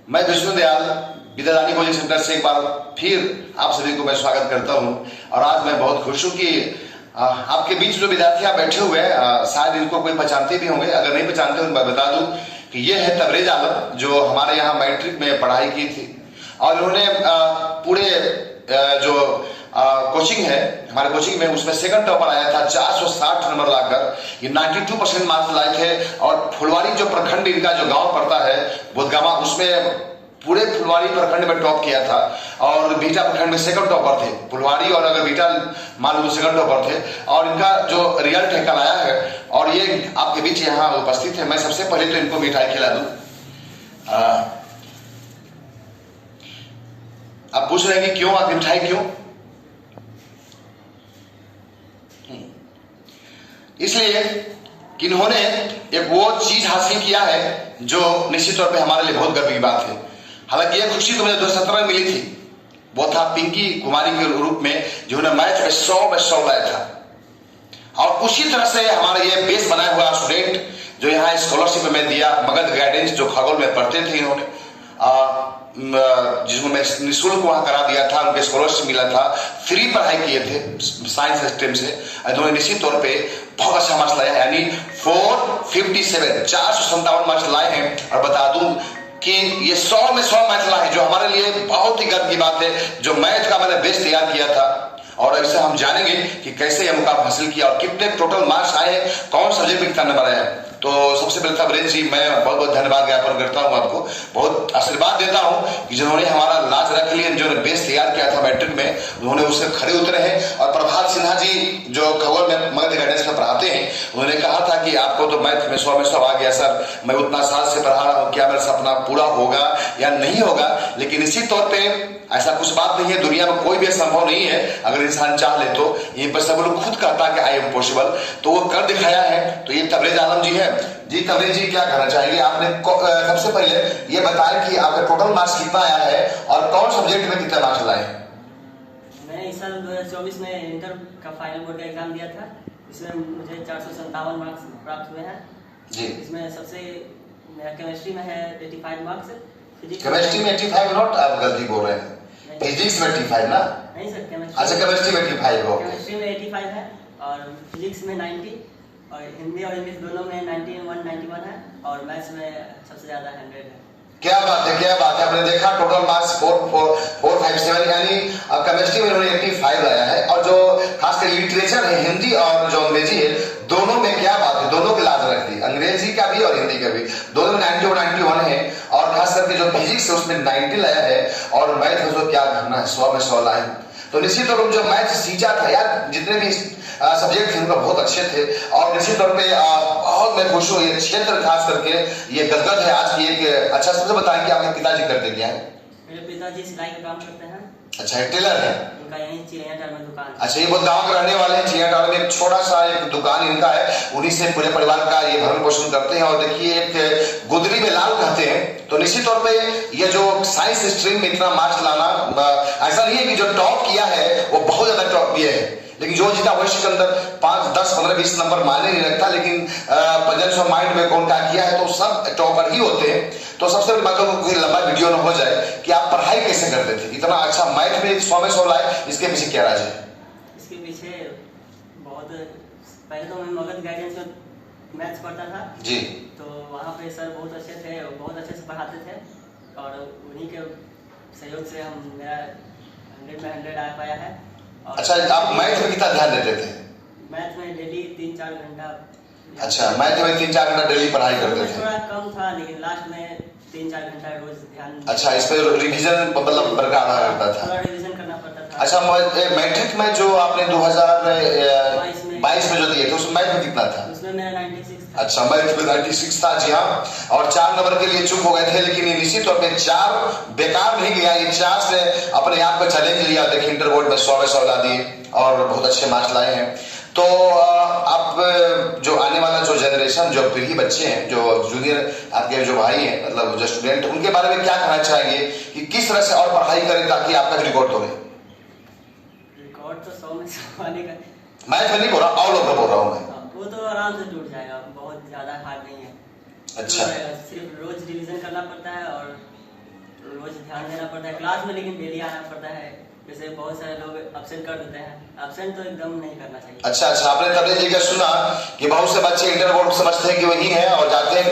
मैं Vishnu Dayal Vidyadani coaching centre से एक बार फिर आप सभी को मैं स्वागत करता हूं। और आज मैं बहुत खुश हूं कि आपके बीच जो विद्यार्थी आप बैठे हुए हैं शायद इनको कोई पहचानते भी होंगे। अगर नहीं पहचानते हो तो मैं बता दूं कि ये है तबरेज आलम, जो हमारे यहाँ मैट्रिक में पढ़ाई की थी और उन्होंने पूरे जो कोचिंग है हमारे कोचिंग में उसमें सेकंड टॉपर आया था 460 नंबर लाकर। ये 92% मार्क्स लाए थे। और फुलवारी जो प्रखंड इनका जो गांव पड़ता है बोधगामा, उसमें पूरे फुलवारी प्रखंड में टॉप किया था और बीटा प्रखंड में सेकंड टॉपर थे। फुलवारी और अगर बीटा मान लो सेकंड टॉपर थे और इनका जो रिजल्ट है कल आया है और ये आपके बीच यहाँ उपस्थित है। मैं सबसे पहले तो इनको मिठाई खिला दूं। आप पूछ रहे हैं कि क्यों आप मिठाई क्यों? इसलिए कि इन्होंने एक वो चीज हासिल किया है जो निश्चित तौर पे हमारे लिए बहुत गर्व की बात है। हालांकि ये खुशी तो मुझे 2017 में मिली थी, वो था पिंकी कुमारी के रूप में जिन्होंने मैथ में 100 लाया था। और उसी तरह से हमारा ये बेस बनाया हुआ स्टूडेंट जो यहाँ स्कॉलरशिप में दिया, मगध गाइडेंस जो खगोल में पढ़ते थे इन्होंने, जिसको मैं निःशुल्क वहां करा दिया था, उनके स्कॉलरशिप मिला था, फ्री पढ़ाई किए थे साइंस स्ट्रीम से। इन्होंने निश्चित तौर पे बहुत अच्छा मार्क्स लाया है, यानी 457 मार्क्स लाए हैं। और बता दूं कि ये 100 में 100 मैथ लाए, जो हमारे लिए बहुत ही गर्व की बात है। जो मैथ का मैंने बेस तैयार किया था और इससे हम जानेंगे कि कैसे यह मुकाम हासिल किया और कितने टोटल मार्क्स आए हैं, कौन सब्जेक्ट में कितना नंबर आया है। तो सबसे पहले तबरेज जी, मैं बहुत बहुत धन्यवाद ज्ञापन करता हूं, आपको बहुत आशीर्वाद देता हूं कि जिन्होंने हमारा लाज रख लिया, जो बेस तैयार किया था मैट्रिक में, उन्होंने उससे खड़े उतरे हैं। और प्रभात सिन्हा जी जो खगोल में मगध गाइडेंस में पढ़ाते हैं, उन्होंने कहा था कि आपको तो मैथ में 100 में 100 आ गया सर, मैं उतना साल से पढ़ा रहा हूँ, क्या मेरा सपना पूरा होगा या नहीं होगा। लेकिन निश्चित तौर पर ऐसा कुछ बात नहीं है, दुनिया में कोई भी असंभव नहीं है अगर इंसान चाह ले तो। ये पर सब लोग खुद कहता है कि आई एम पॉसिबल, तो वो कर दिखाया है। तो ये तबरेज आलम जी है। जी तबरेज जी, क्या कहना चाहेंगे? आपने सबसे पहले ये बताया कि आपका टोटल मार्क्स कितना आया है और कौन सब्जेक्ट में कितना मार्क्स लाए? मैं इस साल 2024 में इंटर का फाइनल बोर्ड का एग्जाम दिया था। इसमें मुझे 457 मार्क्स प्राप्त हुए हैं जी। इसमें सबसे मेरा केमिस्ट्री में है 85 मार्क्स। केमिस्ट्री में 85 नॉट, आप गलती बोल रहे हैं, फिजिक्स में 85 ना? नहीं सर, केमिस्ट्री। अच्छा, केमिस्ट्री में 85 हो। केमिस्ट्री में 85 है और फिजिक्स में 90 और हिंदी और इंग्लिश दोनों में 91 है और मैथ्स में सबसे ज्यादा 100 है। क्या बात है, क्या बात है। आपने देखा टोटल मार्क्स 457, यानी केमिस्ट्री में इन्होंने 85 लाया है। और जो खासकर लिटरेचर है, हिंदी और जो अंग्रेजी है, दोनों में क्या बात है, दोनों की लाज रख दी, अंग्रेजी का भी और हिंदी का भी, दोनों में 90 और 91 है। और खास करके जो फिजिक्स है उसमें 90 लाया है और मैथ में जो क्या करना है 100 में 100 लाए। तो निश्चित तौर पर जो मैथ सींचा था यार, जितने भी सब्जेक्ट थे उनका बहुत अच्छे थे। और निश्चित तौर पे बहुत मैं खुश हूँ। ये क्षेत्र खास करके ये गदगद है आज की एक। अच्छा, सबसे बताएं कि आपके पिताजी करते क्या है? मेरे पिताजी सिलाई का काम करते हैं। अच्छा, एक टेलर है। इनका यहीं चिड़ियाटार में दुकान। अच्छा, ये बहुत गांव के रहने वाले हैं। चिड़ियाटार में एक छोटा सा एक दुकान इनका है, उन्हीं से पूरे परिवार का ये भरण पोषण करते हैं। और देखिए एक गुदरी में लाल कहते हैं। तो निश्चित तौर पे ये जो साइंस स्ट्रीम में इतना मार्क्स लाना, ऐसा नहीं है कि जो टॉप किया है वो बहुत ज्यादा टॉप किया है, लेकिन जो जीता भविष्य के अंदर 5, 10, 15, 20 नंबर मायने नहीं रखता। लेकिन प्रेजेंस ऑफ माइंड में कौन क्या किया है तो सब टॉपर ही होते हैं। तो सबसे बड़ी बात, कोई लंबा वीडियो न हो जाए, कि आप पढ़ाई कैसे करते थे, इतना अच्छा मैथ में 100 में 100 लाए, इसके पीछे क्या राज है? इसके पीछे बहुत, पहले तो मैं मगध गाइडेंस में मैथ्स पढ़ता था जी। तो वहाँ पे सर बहुत अच्छे थे, बहुत अच्छे से पढ़ाते थे और उन्हीं के सहयोग से हम मेरा 100 में 100 आ पाया है। अच्छा, आप मैथ में कितना ध्यान देते थे? मैथ में डेली 3-4 घंटा। अच्छा, मैथ में 3-4 घंटा डेली पढ़ाई करते थे? थोड़ा कम था, लेकिन लास्ट में 3-4 घंटा रोज ध्यान। अच्छा, इस पे रिवीजन मतलब बरकरार करता था? थोड़ा रिवीजन करना पड़ता था। अच्छा, मैट्रिक में जो आपने 2022 में जो दिए थे उसमें मैथ में कितना था? उसमें मेरा 96 था। अच्छा, मैथ में 96 था। जी हाँ। और 4 नंबर के लिए चुप हो गए थे, लेकिन ये निश्चित तौर पे 4 बेकार नहीं गया, ये 4 से अपने आप को चैलेंज लिया। देखिए इंटर बोर्ड में 100 में 100 ला दिए और बहुत अच्छे मार्क्स लाए हैं। तो आप जो आने वाला जो जनरेशन, जो पीढ़ी बच्चे हैं, जो जूनियर आपके जो भाई हैं, मतलब जो स्टूडेंट, उनके बारे में क्या कहना चाहेंगे कि किस तरह से और पढ़ाई करें ताकि आपका रिकॉर्ड तोड़े? रिकॉर्ड तो 100 में 100 आने का। मैथ में नहीं बोल रहा, ऑल ओवर बोल रहा हूँ मैं। वो तो आराम से टूट जाएगा, बहुत ज्यादा हार्ड नहीं है। अच्छा, तो सिर्फ रोज रिवीजन करना पड़ता है और रोज ध्यान देना पड़ता है क्लास में, लेकिन डेली आना पड़ता है। जैसे बहुत सारे लोग एब्सेंट कर देते हैं, एब्सेंट तो एकदम नहीं करना चाहिए। अच्छा, आपने तबरेज जी का सुना कि बहुत से बच्चे इंटर बोर्ड समझते हैं कि वही है और जाते हैं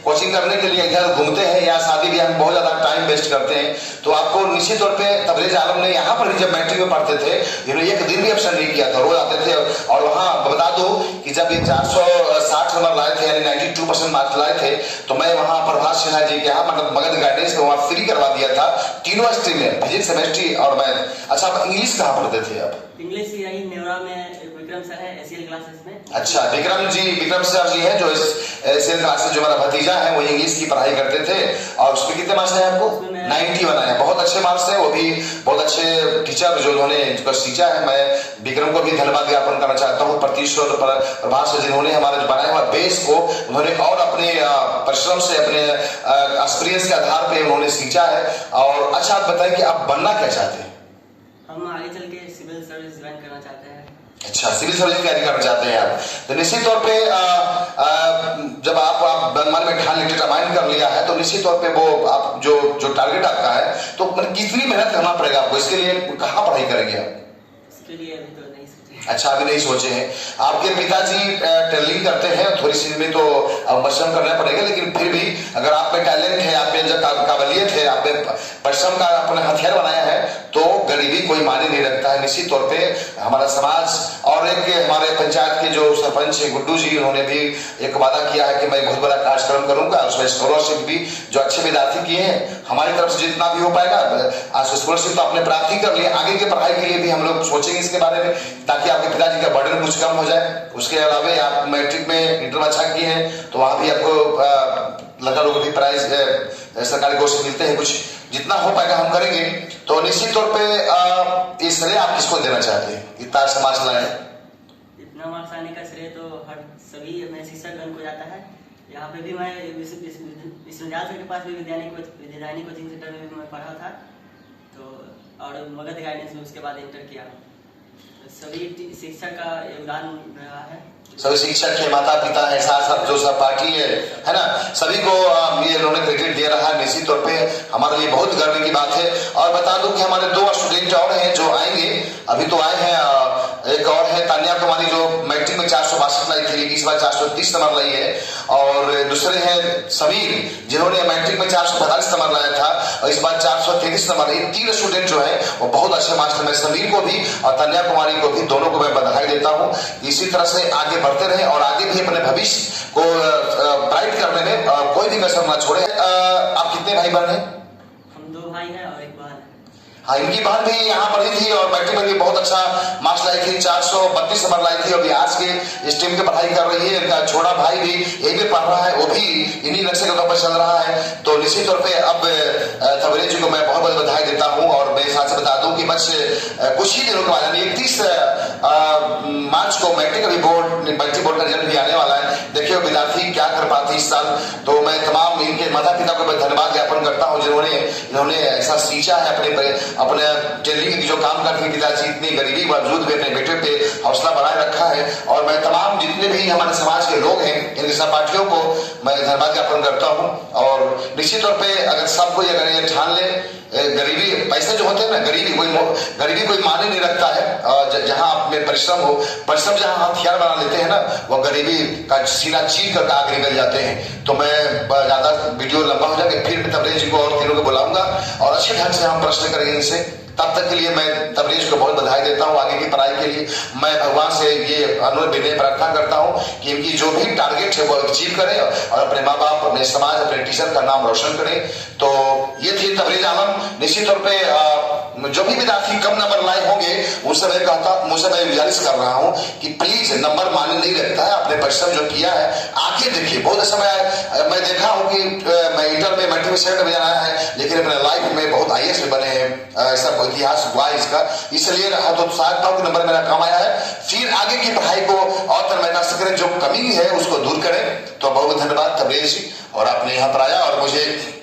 कोचिंग करने के लिए, इधर घूमते हैं या शादी ब्याह में बहुत ज्यादा टाइम वेस्ट करते हैं। तो आपको निश्चित तौर पे तबरेज आलम ने यहाँ पर जब मैट्रिक में पढ़ते थे, इन्होंने एक दिन भी एब्सेंट नहीं किया था, रोज आते थे। और वहाँ बता दो कि जब ये 460 नंबर लाए थे, यानी 92% मार्क्स लाए थे, तो मैं वहाँ प्रभास सिन्हा जी के यहाँ मतलब मगध गाइडेंस में वहाँ फ्री करवा दिया था तीनों स्ट्रीम में, फिजिक्स, केमिस्ट्री और मैथ। अच्छा, आप इंग्लिश कहाँ पढ़ते थे? आप इंग्लिश यही नेवरा में विक्रम सर है एसीएल क्लासेस में। अच्छा, विक्रम सर जी हैं जो एसीएल क्लासेस, जो हमारा भतीजा है वो इंग्लिश की पढ़ाई करते थे। और उसमें कितने मार्क्स हैं आपको? 91 आए, बहुत अच्छे मार्क्स हैं। वो भी बहुत अच्छे टीचर जो उन्होंने सींचा है। मैं विक्रम को भी धन्यवाद ज्ञापन करना चाहता हूँ। प्रतीश्वर प्रभास से जिन्होंने हमारे बनाया हुआ बेस को उन्होंने और अपने परिश्रम से, अपने एक्सपीरियंस के आधार पर उन्होंने सींचा है। और अच्छा, आप बताएं कि आप बनना क्या चाहते हैं? हम आगे चल के सिविल सर्विस ज्वाइन करना चाहते हैं। अच्छा, सिविल सर्विस की तैयारी करना चाहते हैं आप। तो निश्चित तौर पे जब आप मन में ठान डिटरमाइन कर लिया है, तो निश्चित तौर पे वो आप जो टारगेट आपका है, तो कितनी मेहनत करना पड़ेगा आपको इसके लिए? कहाँ पढ़ाई करेंगे आप? इसके लिए अभी तो नहीं सोचे। अच्छा, अभी नहीं सोचे हैं। आपके पिताजी टेलरिंग करते हैं, थोड़ी सी में तो परिश्रम करना पड़ेगा, लेकिन फिर भी अगर आप में टैलेंट है, आप में जब काबिलियत है, आपने परिश्रम का अपना हथियार बनाया है, तो गरीबी कोई मायने नहीं रखता है। निश्चित तौर पे हमारा समाज और एक हमारे पंचायत के जो सरपंच है गुड्डू जी, उन्होंने भी एक वादा किया है कि मैं बहुत बड़ा कार्यक्रम करूंगा। उसमें स्कॉलरशिप भी जो अच्छे विद्यार्थी किए हैं, हमारी तरफ से जितना भी हो पाएगा। आज स्कॉलरशिप तो आपने प्राप्त ही कर लिया, आगे की पढ़ाई के लिए भी हम लोग सोचेंगे इसके बारे में, ताकि आपके पिताजी का बर्डन कुछ कम हो जाए। उसके अलावा आप मैट्रिक में इंटर में अच्छा किए हैं, तो वहां भी आपको लड़का लोगों की प्राइज सरकारी कोर्स से मिलते हैं। कुछ जितना हो पाएगा हम करेंगे। तो निश्चित तौर पे इस श्रेय आप किसको देना चाहते हैं? इतना समाज लाए, इतना मार्क्स आने का श्रेय तो हर सभी अपने शिक्षकगण को जाता है। यहाँ पे भी मैं विश्वविद्यालय सर के पास भी विद्यानी कोचिंग सेंटर में भी मैं पढ़ा था, तो और मगध गाइडेंस में उसके बाद इंटर किया। सभी शिक्षक का योगदान रहा है। सभी शिक्षक के माता पिता है, साथ साथ जो सब पार्टी है ना, सभी को ये इन्होंने क्रेडिट दे रहा है। निश्चित तौर पे हमारे लिए बहुत गर्व की बात है। और बता दूं कि हमारे 2 स्टूडेंट और हैं जो आएंगे, अभी तो आए हैं। एक और है तान्या कुमारी जो मैट्रिक में 462 लाई थी, लेकिन इस बार 430 नंबर लाई है। और दूसरे हैं समीर, जिन्होंने मैट्रिक में 442 नंबर लाया था और इस बार 433 नंबर। ये 3 स्टूडेंट जो है वो बहुत अच्छे मार्क्स। मैं समीर को भी और तान्या कुमारी को भी, दोनों को मैं बधाई देता हूँ। इसी तरह से आगे बढ़ते रहे और आगे भी अपने भविष्य को ब्राइट करने में कोई भी कसर ना छोड़े। आप कितने भाई बहन हैं? हम 2 भाई हैं और 1 बहन है। हाँ, इनकी बहन भी यहाँ पढ़ी थी और मैट्रिक में भी बहुत अच्छा मार्क्स लाई थी, 432 नंबर लाई थी। अभी आज के स्ट्रीम की पढ़ाई कर रही है। इनका छोटा भाई भी यही पे पढ़ रहा है, वो भी इन्हीं नक्शे कदम पर चल रहा है। तो निश्चित तौर पे अब तबरेज जी को मैं बहुत बहुत बधाई देता हूँ। और मैं साथ से बता दूं कि बस कुछ ही दिनों के बाद, यानी 31 मार्च को मैट्रिक बोर्ड का रिजल्ट भी आने वाला है। देखिए विद्यार्थी क्या कर पाते इस साल। तो मैं तमाम इनके माता पिता को मैं धन्यवाद ज्ञापन करता हूँ, जिन्होंने ऐसा सींचा है अपने टेलरिंग जो काम करते पिताजी, इतनी गरीबी के बावजूद भी अपने बेटे पे हौसला बनाए रखा है। और मैं तमाम जितने भी हमारे समाज के लोग हैं, इन सहपाठियों को मैं धन्यवाद ज्ञापन करता हूँ। और निश्चित तौर पे अगर सबको ये ठान ले, गरीबी पैसे जो होते हैं ना, गरीबी कोई माने नहीं रखता है। जहाँ अपने परिश्रम जहाँ हथियार बना लेते हैं ना, वो गरीबी का सीना चीर कर आगे निकल जाते हैं। तो मैं ज्यादा वीडियो लंबा हो जाएगा, फिर तबरेज जी को और तीनों को बुलाऊंगा और अच्छे ढंग से हम प्रश्न करेंगे इनसे। तब तक के लिए मैं तबरेज को बहुत बधाई देता हूँ आगे की पढ़ाई के लिए। मैं भगवान से ये अनुरोध विनय प्रार्थना करता हूँ कि इनकी जो भी टारगेट है वो अचीव करें और अपने माँ बाप, अपने समाज, अपने टीचर का नाम रोशन करें। तो ये थी तबरेज आलम। निश्चित तौर पे जो भी विद्यार्थी कम नंबर लाए होंगे उनसे मैं गुजारिश कर रहा हूँ कि प्लीज नंबर माने नहीं रखता है, अपने परिश्रम जो किया है आगे देखिए। बहुत समय मैं देखा हूँ कि मैं इंटर में मैट्रिक में 7 बजे आया है, लेकिन अपने लाइफ में बहुत IAS में बने हैं, ऐसा इतिहास हुआ है इसका। इसलिए तो शायद था कि नंबर मेरा कम आया है। फिर आगे की पढ़ाई को और तनमयता से करें, जो कमी है उसको दूर करें। तो बहुत धन्यवाद तबरेज जी, और आपने यहाँ पर आया और मुझे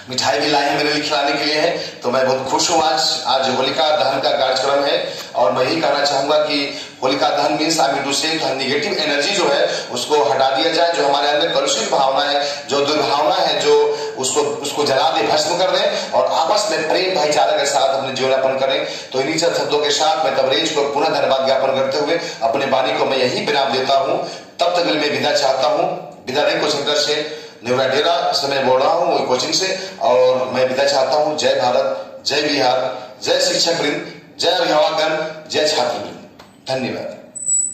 मिठाई भी लाए मेरे लिए खिलाने के लिए है। तो मैं बहुत खुश हूँ। आज होलिका दहन का कार्यक्रम है और मैं यही कहना चाहूंगा कि होलिका दहन मीन्स आई मीन टू से नेगेटिव एनर्जी जो है उसको हटा दिया जाए। जो हमारे अंदर कलुषित भावना है, जो दुर्भावना है, जो उसको उसको जला दे, भस्म कर दें और आपस में प्रेम भाईचारा के साथ अपने जीवन यापन करें। तो इन्हीं शब्दों के साथ मैं तबरेज को पुनः धन्यवाद ज्ञापन करते हुए अपने वाणी को मैं यही विराम देता हूं। तब तक मैं विदा चाहता हूं। विदा नहीं कोचिंग सेंटर से नेवरा डेरा से मैं बोल रहा हूं कोचिंग से, और मैं विदा चाहता हूं। जय भारत, जय बिहार, जय शिक्षक वृंद, जय अभिभावकगण, जय छात्र वृंद। धन्यवाद।